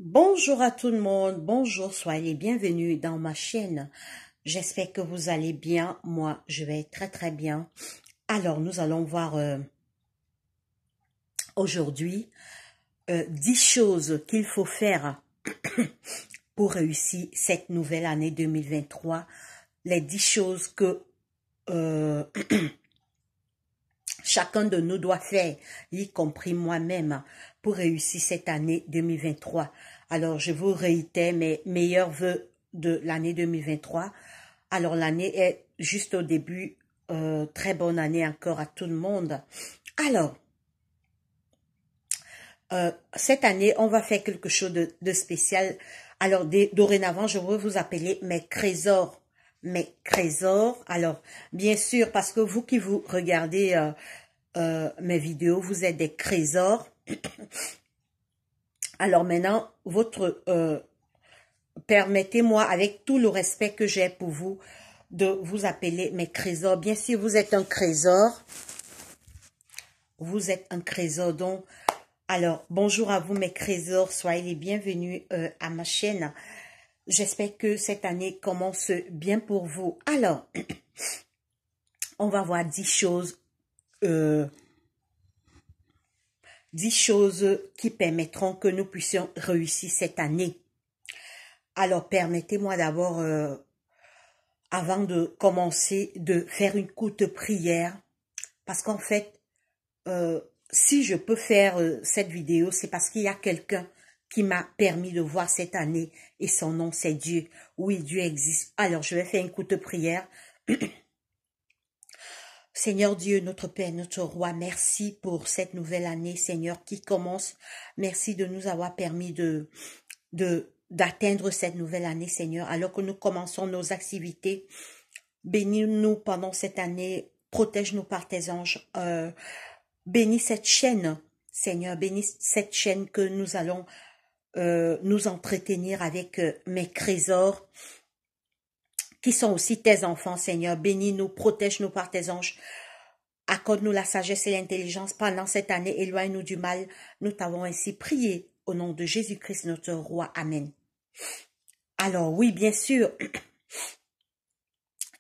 Bonjour à tout le monde, bonjour, soyez les bienvenus dans ma chaîne. J'espère que vous allez bien, moi je vais très bien. Alors nous allons voir aujourd'hui 10 choses qu'il faut faire pour réussir cette nouvelle année 2023. Les 10 choses que euh, chacun de nous doit faire, y compris moi-même, pour réussir cette année 2023. Alors, je vous réitère mes meilleurs vœux de l'année 2023. Alors, l'année est juste au début. Très bonne année encore à tout le monde. Alors, cette année, on va faire quelque chose de spécial. Alors, dorénavant, je veux vous appeler mes trésors. Mes trésors. Alors, bien sûr, parce que vous qui vous regardez mes vidéos, vous êtes des trésors. Alors maintenant, permettez-moi, avec tout le respect que j'ai pour vous, de vous appeler mes trésors. Bien sûr, vous êtes un trésor. Vous êtes un trésor. Donc, alors, bonjour à vous mes trésors. Soyez les bienvenus à ma chaîne. J'espère que cette année commence bien pour vous. Alors, on va voir 10 choses. 10 choses qui permettront que nous puissions réussir cette année. Alors, permettez-moi d'abord, avant de commencer, de faire une courte prière. Parce qu'en fait, si je peux faire cette vidéo, c'est parce qu'il y a quelqu'un qui m'a permis de voir cette année. Et son nom, c'est Dieu. Oui, Dieu existe. Alors, je vais faire une courte prière. Seigneur Dieu, notre Père, notre Roi, merci pour cette nouvelle année, Seigneur, qui commence. Merci de nous avoir permis d'atteindre cette nouvelle année, Seigneur, alors que nous commençons nos activités. Bénis-nous pendant cette année, protège-nous par tes anges. Bénis cette chaîne, Seigneur, bénis cette chaîne que nous allons nous entretenir avec mes trésors, qui sont aussi tes enfants, Seigneur. Bénis-nous, protège-nous par tes anges. Accorde-nous la sagesse et l'intelligence pendant cette année. Éloigne-nous du mal. Nous t'avons ainsi prié au nom de Jésus-Christ, notre Roi. Amen. Alors oui, bien sûr,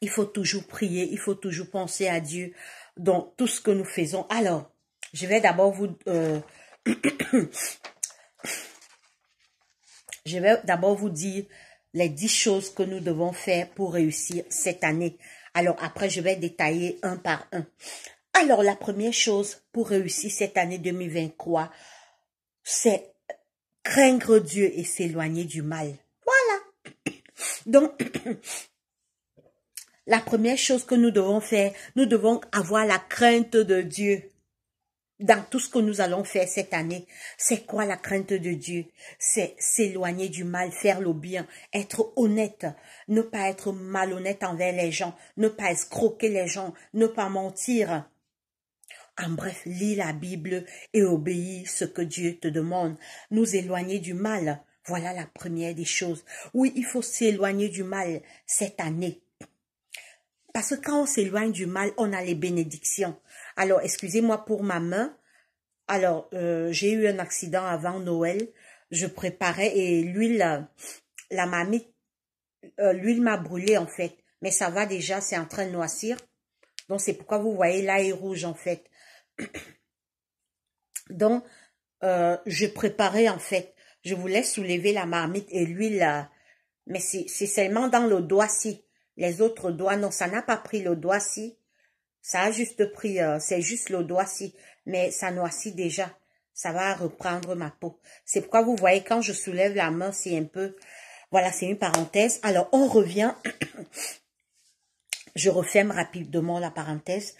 il faut toujours prier, il faut toujours penser à Dieu dans tout ce que nous faisons. Alors, je vais d'abord vous dire les 10 choses que nous devons faire pour réussir cette année. Alors après, je vais détailler un par un. Alors, la première chose pour réussir cette année 2023, c'est craindre Dieu et s'éloigner du mal. Voilà. Donc, la première chose que nous devons faire, nous devons avoir la crainte de Dieu. Dans tout ce que nous allons faire cette année, c'est quoi la crainte de Dieu? C'est s'éloigner du mal, faire le bien, être honnête, ne pas être malhonnête envers les gens, ne pas escroquer les gens, ne pas mentir. En bref, lis la Bible et obéis ce que Dieu te demande. Nous éloigner du mal, voilà la première des choses. Oui, il faut s'éloigner du mal cette année. Parce que quand on s'éloigne du mal, on a les bénédictions. Alors, excusez-moi pour ma main. Alors, j'ai eu un accident avant Noël. Je préparais et l'huile, la marmite, l'huile m'a brûlé en fait. Mais ça va déjà, c'est en train de noircir. Donc, c'est pourquoi vous voyez là est rouge en fait. Donc, je préparais en fait. Je voulais soulever la marmite et l'huile, mais c'est seulement dans le doigt-ci. Les autres doigts, non, ça n'a pas pris le doigt-ci. Ça a juste pris, c'est juste le doigt-ci, mais ça noircit déjà. Ça va reprendre ma peau. C'est pourquoi vous voyez, quand je soulève la main, c'est un peu... Voilà, c'est une parenthèse. Alors, on revient. Je referme rapidement la parenthèse.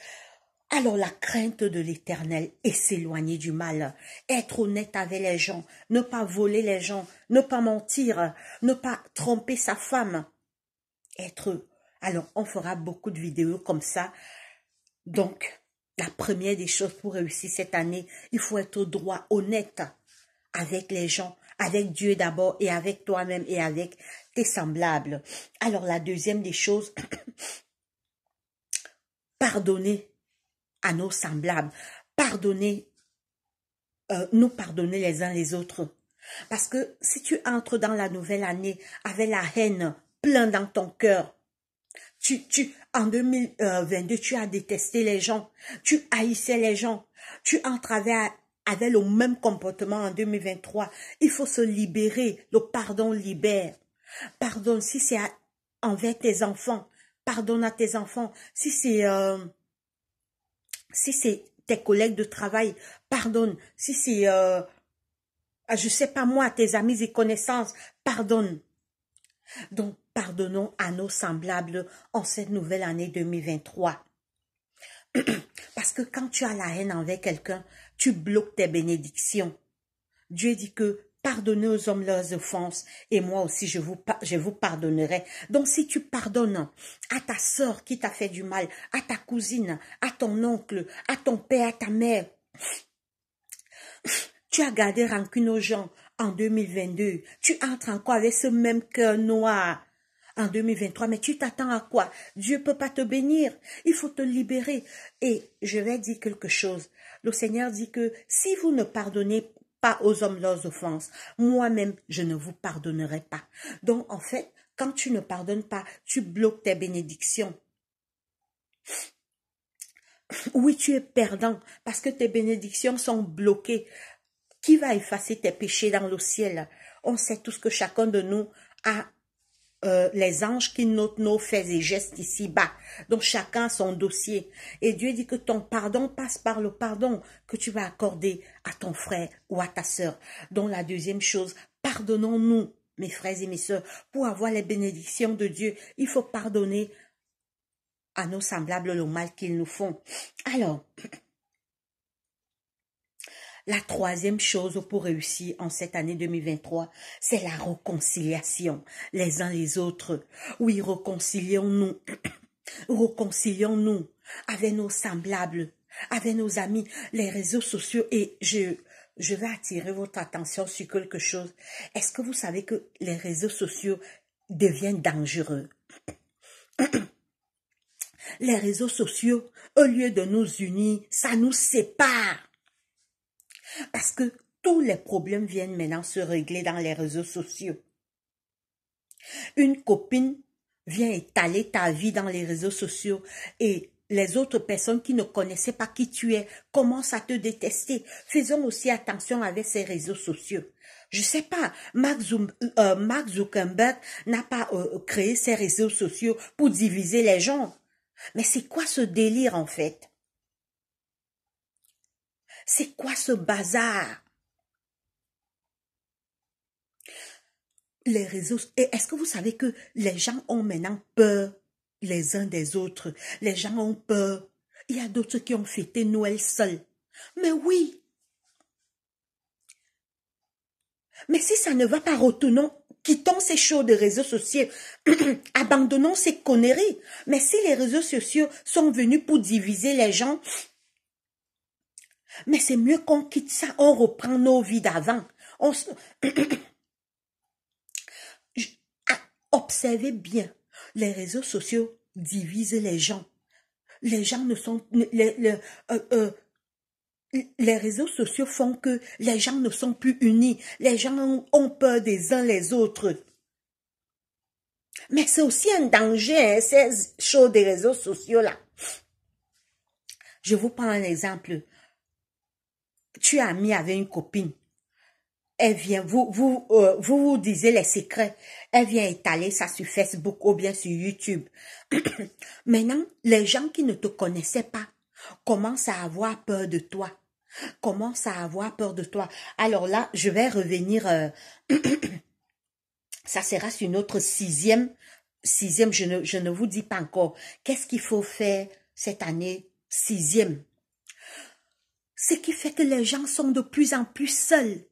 Alors, la crainte de l'Éternel et s'éloigner du mal. Être honnête avec les gens. Ne pas voler les gens. Ne pas mentir. Ne pas tromper sa femme. Être... Alors, on fera beaucoup de vidéos comme ça. Donc, la première des choses pour réussir cette année, il faut être droit, honnête avec les gens, avec Dieu d'abord et avec toi-même et avec tes semblables. Alors, la deuxième des choses, pardonner à nos semblables, pardonner, nous pardonner les uns les autres. Parce que si tu entres dans la nouvelle année avec la haine plein dans ton cœur, en 2022, tu as détesté les gens, tu haïssais les gens, tu entres avec le même comportement en 2023. Il faut se libérer, le pardon libère. Pardonne si c'est envers tes enfants, pardonne à tes enfants. Si c'est tes collègues de travail, pardonne. Si c'est, je sais pas moi, tes amis et connaissances, pardonne. Donc, pardonnons à nos semblables en cette nouvelle année 2023. Parce que quand tu as la haine envers quelqu'un, tu bloques tes bénédictions. Dieu dit que pardonnez aux hommes leurs offenses et moi aussi je vous pardonnerai. Donc si tu pardonnes à ta sœur qui t'a fait du mal, à ta cousine, à ton oncle, à ton père, à ta mère, tu as gardé rancune aux gens en 2022, tu entres encore avec ce même cœur noir en 2023, mais tu t'attends à quoi? Dieu ne peut pas te bénir, il faut te libérer. Et je vais dire quelque chose, le Seigneur dit que si vous ne pardonnez pas aux hommes leurs offenses, moi-même je ne vous pardonnerai pas. Donc en fait, quand tu ne pardonnes pas, tu bloques tes bénédictions. Oui, tu es perdant parce que tes bénédictions sont bloquées. Qui va effacer tes péchés dans le ciel? On sait tous que chacun de nous a les anges qui notent nos faits et gestes ici-bas. Donc chacun a son dossier. Et Dieu dit que ton pardon passe par le pardon que tu vas accorder à ton frère ou à ta sœur. Donc la deuxième chose, pardonnons-nous, mes frères et mes sœurs, pour avoir les bénédictions de Dieu. Il faut pardonner à nos semblables le mal qu'ils nous font. Alors, la troisième chose pour réussir en cette année 2023, c'est la réconciliation les uns les autres. Oui, réconcilions-nous. Réconcilions-nous avec nos semblables, avec nos amis, les réseaux sociaux. Et je vais attirer votre attention sur quelque chose. Est-ce que vous savez que les réseaux sociaux deviennent dangereux? Les réseaux sociaux, au lieu de nous unir, ça nous sépare. Parce que tous les problèmes viennent maintenant se régler dans les réseaux sociaux. Une copine vient étaler ta vie dans les réseaux sociaux et les autres personnes qui ne connaissaient pas qui tu es commencent à te détester. Faisons aussi attention avec ces réseaux sociaux. Je sais pas, Mark Zuckerberg n'a pas créé ces réseaux sociaux pour diviser les gens. Mais c'est quoi ce délire en fait? C'est quoi ce bazar? Les réseaux, et est-ce que vous savez que les gens ont maintenant peur les uns des autres? Les gens ont peur. Il y a d'autres qui ont fêté Noël seuls. Mais oui. Mais si ça ne va pas, retournons, quittons ces shows de réseaux sociaux, abandonnons ces conneries. Mais si les réseaux sociaux sont venus pour diviser les gens, mais c'est mieux qu'on quitte ça, on reprend nos vies d'avant. Observez bien, les réseaux sociaux divisent les gens. Les gens ne sont... Les réseaux sociaux font que les gens ne sont plus unis. Les gens ont peur des uns les autres. Mais c'est aussi un danger, hein, ces choses des réseaux sociaux-là. Je vous prends un exemple. Tu es ami avec une copine. Elle vient, vous disiez les secrets. Elle vient étaler ça sur Facebook ou bien sur YouTube. Maintenant, les gens qui ne te connaissaient pas commencent à avoir peur de toi. Commencent à avoir peur de toi. Alors là, je vais revenir, ça sera sur notre sixième, je ne vous dis pas encore. Qu'est-ce qu'il faut faire cette année sixième? Ce qui fait que les gens sont de plus en plus seuls.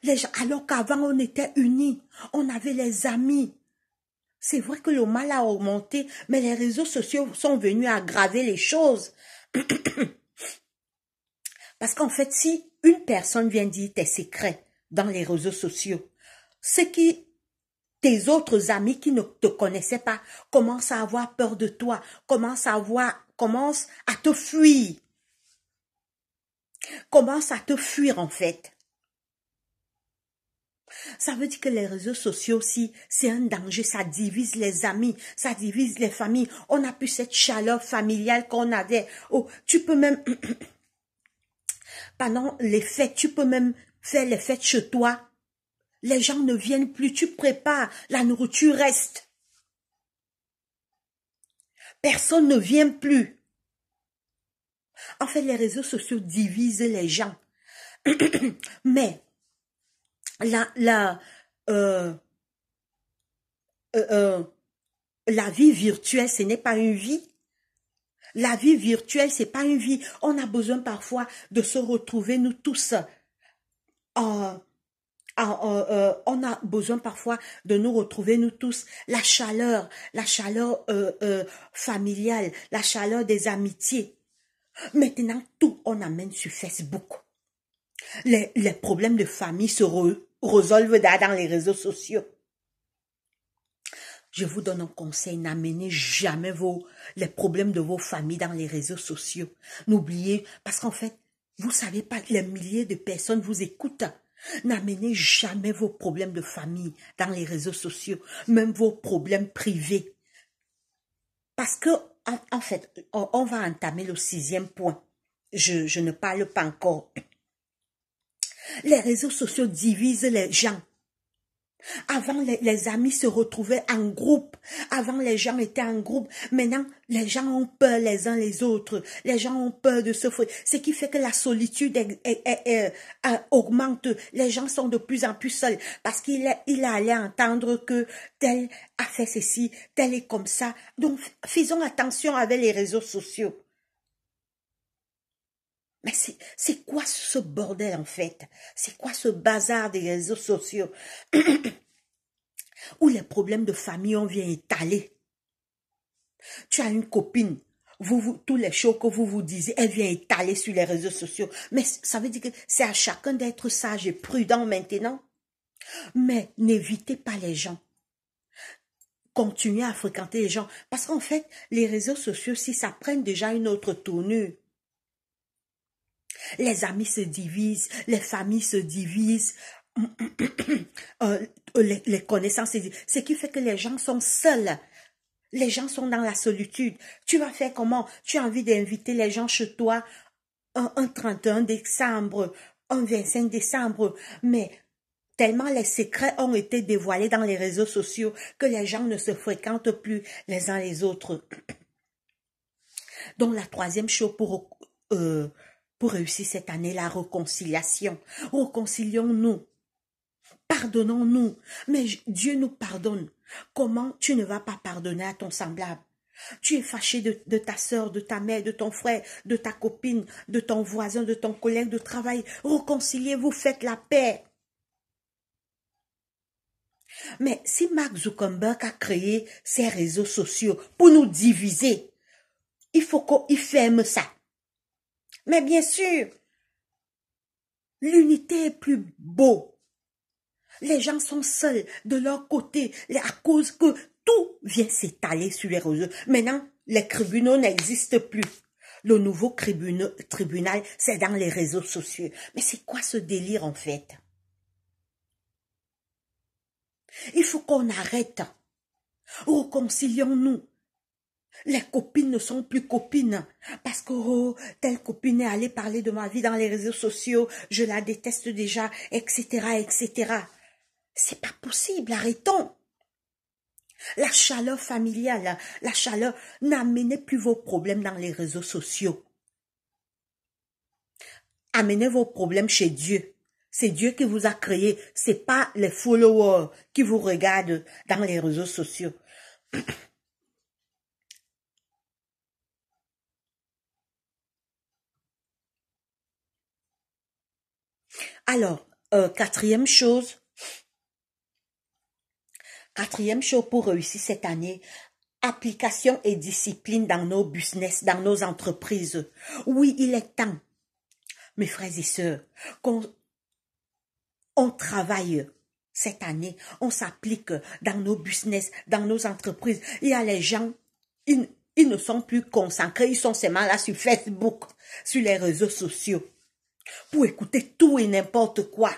Les gens, alors qu'avant on était unis, on avait les amis. C'est vrai que le mal a augmenté, mais les réseaux sociaux sont venus aggraver les choses. Parce qu'en fait, si une personne vient dire tes secrets dans les réseaux sociaux, tes autres amis qui ne te connaissaient pas commencent à avoir peur de toi, commencent à te fuir. Commencent à te fuir en fait. Ça veut dire que les réseaux sociaux aussi, c'est un danger, ça divise les amis, ça divise les familles. On n'a plus cette chaleur familiale qu'on avait. Oh, tu peux même, pendant les fêtes, tu peux même faire les fêtes chez toi. Les gens ne viennent plus, tu prépares, la nourriture reste. Personne ne vient plus. En fait, les réseaux sociaux divisent les gens. Mais, euh, la vie virtuelle, ce n'est pas une vie. La vie virtuelle, c'est pas une vie. On a besoin parfois de se retrouver, nous tous. On a besoin parfois de nous retrouver, nous tous. La chaleur familiale, la chaleur des amitiés. Maintenant, tout on amène sur Facebook. Les problèmes de famille se résolvent dans les réseaux sociaux. Je vous donne un conseil, n'amenez jamais les problèmes de vos familles dans les réseaux sociaux. N'oubliez, parce qu'en fait, vous savez pas que les milliers de personnes vous écoutent. N'amenez jamais vos problèmes de famille dans les réseaux sociaux, même vos problèmes privés. Parce que, en fait, on va entamer le 6e point. Je ne parle pas encore. Les réseaux sociaux divisent les gens. Avant, les amis se retrouvaient en groupe. Avant, les gens étaient en groupe. Maintenant, les gens ont peur les uns les autres. Les gens ont peur de se faire. Ce qui fait que la solitude augmente. Les gens sont de plus en plus seuls. Parce qu'il allait entendre que tel a fait ceci, tel est comme ça. Donc, faisons attention avec les réseaux sociaux. Mais c'est quoi ce bordel en fait? C'est quoi ce bazar des réseaux sociaux? Où les problèmes de famille, on vient étaler. Tu as une copine, tous les choses que vous disiez, elle vient étaler sur les réseaux sociaux. Mais ça veut dire que c'est à chacun d'être sage et prudent maintenant. Mais n'évitez pas les gens. Continuez à fréquenter les gens. Parce qu'en fait, les réseaux sociaux, si ça prend déjà une autre tournure, les amis se divisent, les familles se divisent, les connaissances se divisent. Ce qui fait que les gens sont seuls. Les gens sont dans la solitude. Tu vas faire comment? Tu as envie d'inviter les gens chez toi un 31 décembre, un 25 décembre, mais tellement les secrets ont été dévoilés dans les réseaux sociaux que les gens ne se fréquentent plus les uns les autres. Donc la troisième chose pour réussir cette année, la réconciliation. Réconcilions-nous. Pardonnons-nous. Mais Dieu nous pardonne. Comment tu ne vas pas pardonner à ton semblable? Tu es fâché de ta soeur, de ta mère, de ton frère, de ta copine, de ton voisin, de ton collègue de travail. Réconciliez-vous, faites la paix. Mais si Mark Zuckerberg a créé ces réseaux sociaux pour nous diviser, il faut qu'il ferme ça. Mais bien sûr, l'unité est plus beau. Les gens sont seuls de leur côté à cause que tout vient s'étaler sur les réseaux. Maintenant, les tribunaux n'existent plus. Le nouveau tribunal, c'est dans les réseaux sociaux. Mais c'est quoi ce délire en fait? Il faut qu'on arrête. Réconcilions-nous. Les copines ne sont plus copines parce que telle copine est allée parler de ma vie dans les réseaux sociaux, je la déteste déjà, etc., etc. C'est pas possible, arrêtons. La chaleur familiale, la chaleur, n'amenez plus vos problèmes dans les réseaux sociaux. Amenez vos problèmes chez Dieu. C'est Dieu qui vous a créé, c'est pas les followers qui vous regardent dans les réseaux sociaux. Alors, quatrième chose pour réussir cette année, application et discipline dans nos business, dans nos entreprises. Oui, il est temps, mes frères et sœurs, qu'on travaille cette année, on s'applique dans nos business, dans nos entreprises. Il y a les gens, ils ne sont plus concentrés, ils sont seulement là sur Facebook, sur les réseaux sociaux, pour écouter tout et n'importe quoi.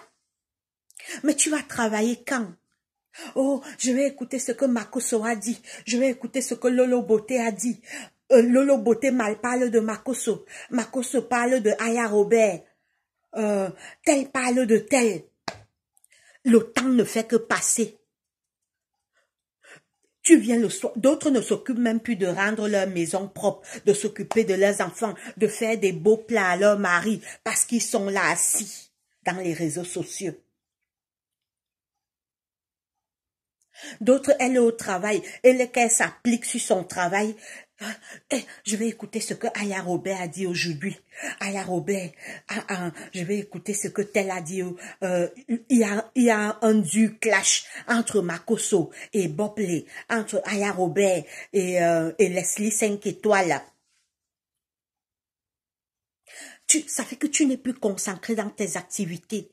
Mais tu vas travailler quand? Oh, je vais écouter ce que Makoso a dit. Je vais écouter ce que Lolo Beauté a dit. Lolo Beauté mal parle de Makoso. Makoso parle de Aya Robert. Tel parle de tel. Le temps ne fait que passer. Tu viens le soir, d'autres ne s'occupent même plus de rendre leur maison propre, de s'occuper de leurs enfants, de faire des beaux plats à leur mari, parce qu'ils sont là assis dans les réseaux sociaux. D'autres, elle est au travail, et qu'elle s'applique sur son travail. Je vais écouter ce que Aya Robert a dit aujourd'hui. Aya Robert, je vais écouter ce que tel a dit. Il y a un dur clash entre Makoso et Bobley, entre Aya Robert et Leslie 5 étoiles. Ça fait que tu n'es plus concentré dans tes activités.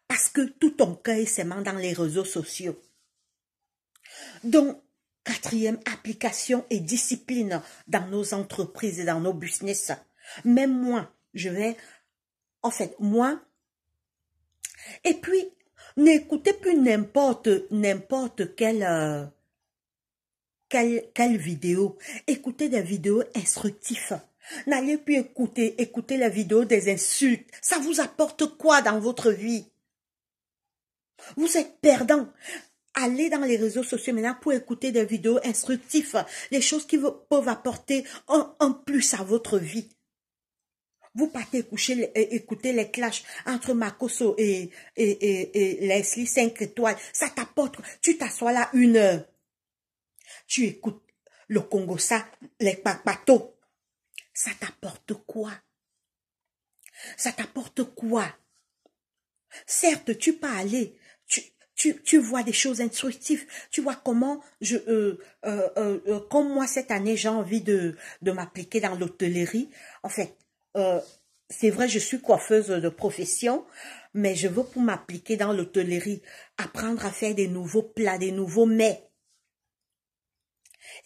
Parce que tout ton cœur est seulement dans les réseaux sociaux. Donc, quatrième, application et discipline dans nos entreprises et dans nos business. Même moi, et puis, n'écoutez plus n'importe quelle vidéo. Écoutez des vidéos instructives. N'allez plus écouter la vidéo des insultes. Ça vous apporte quoi dans votre vie? Vous êtes perdant. Allez dans les réseaux sociaux maintenant pour écouter des vidéos instructives, les choses qui peuvent apporter un plus à votre vie. Vous partez écouter les clashs entre Makoso et Leslie 5 étoiles. Ça t'apporte. Tu t'assois là 1 heure. Tu écoutes le Congosa, les Papato. Ça t'apporte quoi? Ça t'apporte quoi? Certes, tu peux aller. Tu vois des choses instructives. Tu vois comment comme moi cette année, j'ai envie de m'appliquer dans l'hôtellerie. En fait, c'est vrai, je suis coiffeuse de profession, mais je veux pour m'appliquer dans l'hôtellerie, apprendre à faire des nouveaux plats, des nouveaux mets.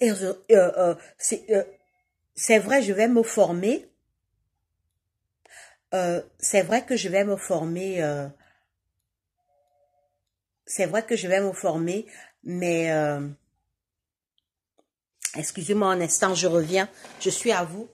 Et c'est vrai, je vais me former. C'est vrai que je vais me former. C'est vrai que je vais me former, mais excusez-moi un instant, je reviens. Je suis à vous.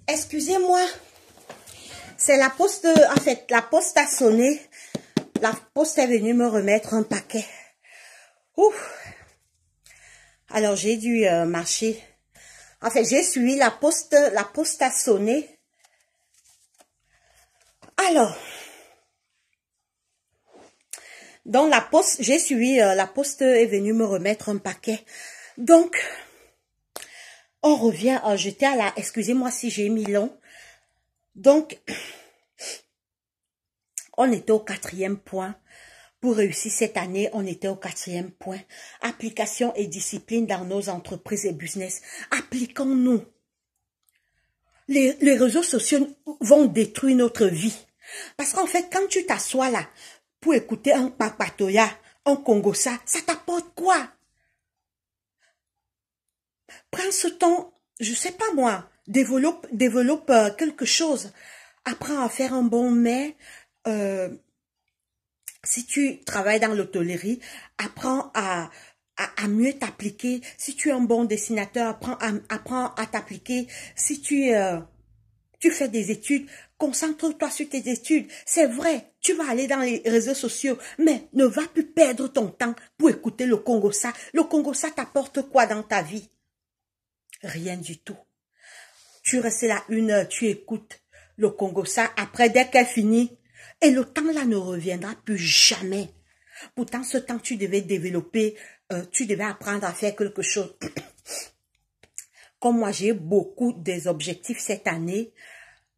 Excusez-moi, c'est la poste, en fait, la poste a sonné. La poste est venue me remettre un paquet. Ouf. Alors, j'ai dû marcher. En fait, j'ai suivi la poste a sonné. Alors, donc la poste, j'ai suivi, la poste est venue me remettre un paquet. Donc, on revient, j'étais à la, excusez-moi si j'ai mis long. Donc, on était au 4e point. Pour réussir cette année, on était au 4e point. Application et discipline dans nos entreprises et business. Appliquons-nous. Les réseaux sociaux vont détruire notre vie. Parce qu'en fait, quand tu t'assois là pour écouter un papatoya, un congossa, ça t'apporte quoi? Prends ce temps, je sais pas moi, développe quelque chose. Apprends à faire un bon mets. Euh, Si tu travailles dans l'hôtellerie, apprends à mieux t'appliquer. Si tu es un bon dessinateur, apprends à t'appliquer. Si tu fais des études, concentre-toi sur tes études. C'est vrai, tu vas aller dans les réseaux sociaux, mais ne va plus perdre ton temps pour écouter le Congossa. Le Congossa t'apporte quoi dans ta vie? Rien du tout. Tu restes là 1 heure, tu écoutes le Congossa. Après, dès qu'elle finit, et le temps là ne reviendra plus jamais. Pourtant, ce temps, tu devais développer, tu devais apprendre à faire quelque chose. Comme moi, j'ai beaucoup des objectifs cette année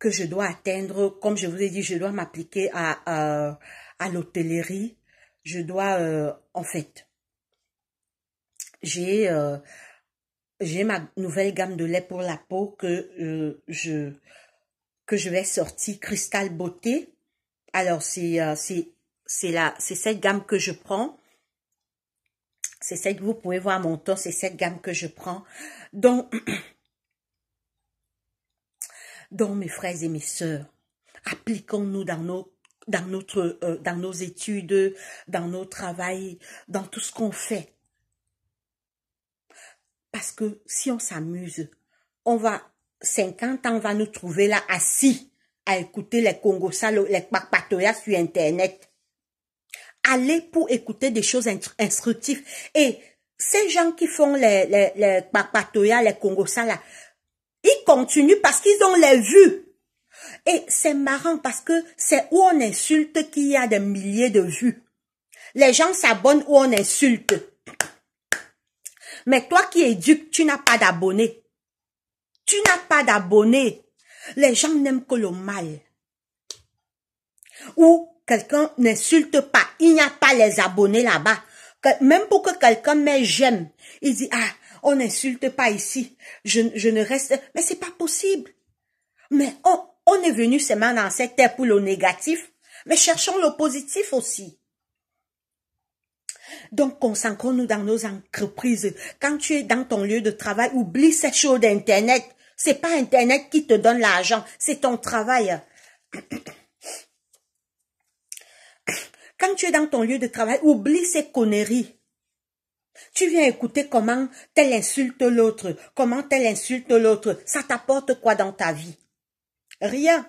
que je dois atteindre. Comme je vous ai dit, je dois m'appliquer à l'hôtellerie. Je dois, en fait, j'ai ma nouvelle gamme de lait pour la peau que je vais sortir, Cristal Beauté. Alors, c'est cette gamme que je prends. C'est cette, vous pouvez voir mon ton, c'est cette gamme que je prends. Donc, mes frères et mes sœurs, appliquons-nous dans nos études, dans nos travails, dans tout ce qu'on fait. Parce que si on s'amuse, 50 ans, on va nous trouver là assis à écouter les Congossa, les papatoyas sur Internet. Allez pour écouter des choses instructives. Et ces gens qui font les papatoyas, les Congossa là, ils continuent parce qu'ils ont les vues. Et c'est marrant parce que c'est où on insulte qu'il y a des milliers de vues. Les gens s'abonnent où on insulte. Mais toi qui éduques, tu n'as pas d'abonnés. Tu n'as pas d'abonnés. Les gens n'aiment que le mal. Ou quelqu'un n'insulte pas. Il n'y a pas les abonnés là-bas. Même pour que quelqu'un mette j'aime, il dit, ah, on n'insulte pas ici. Je ne reste... Mais c'est pas possible. Mais on est venu seulement dans cette terre pour le négatif. Mais cherchons le positif aussi. Donc, consacrons-nous dans nos entreprises. Quand tu es dans ton lieu de travail, oublie cette chose d'Internet. C'est pas Internet qui te donne l'argent, c'est ton travail. Quand tu es dans ton lieu de travail, oublie ces conneries. Tu viens écouter comment tel insulte l'autre, comment tel insulte l'autre. Ça t'apporte quoi dans ta vie? Rien.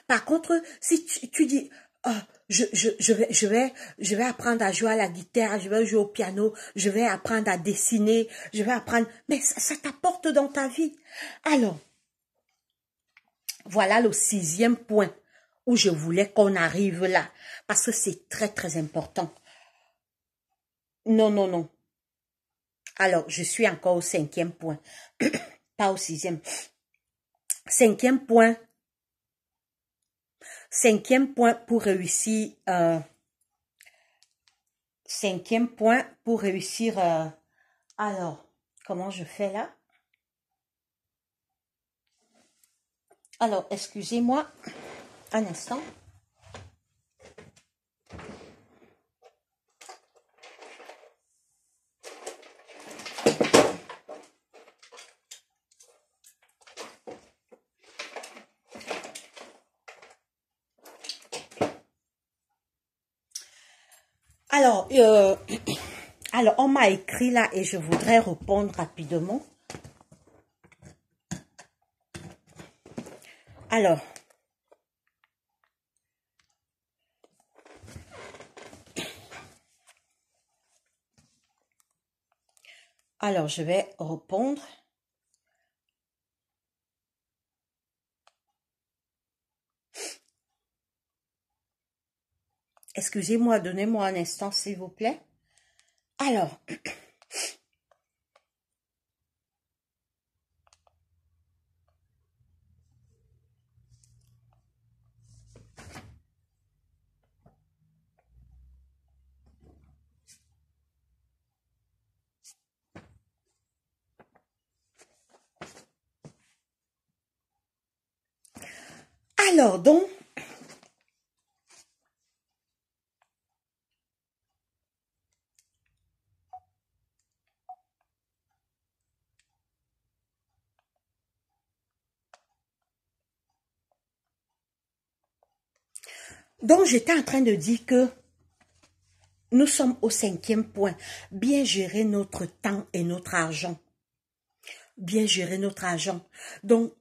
Par contre, si tu dis, oh, je vais apprendre à jouer à la guitare, je vais jouer au piano, je vais apprendre à dessiner, je vais apprendre, mais ça t'apporte dans ta vie. Alors, voilà le 6e point où je voulais qu'on arrive là, parce que c'est très, très important. Non, non, non. Alors, je suis encore au 5e point, pas au 6e. 5e point. 5e point pour réussir. 5e point pour réussir. Alors, comment je fais là? Alors, excusez-moi un instant. Alors, alors, on m'a écrit là et je voudrais répondre rapidement. Alors, je vais répondre. Excusez-moi, donnez-moi un instant, s'il vous plaît. Alors, Alors, donc j'étais en train de dire que nous sommes au 5e point. Bien gérer notre temps et notre argent. Bien gérer notre argent. Donc,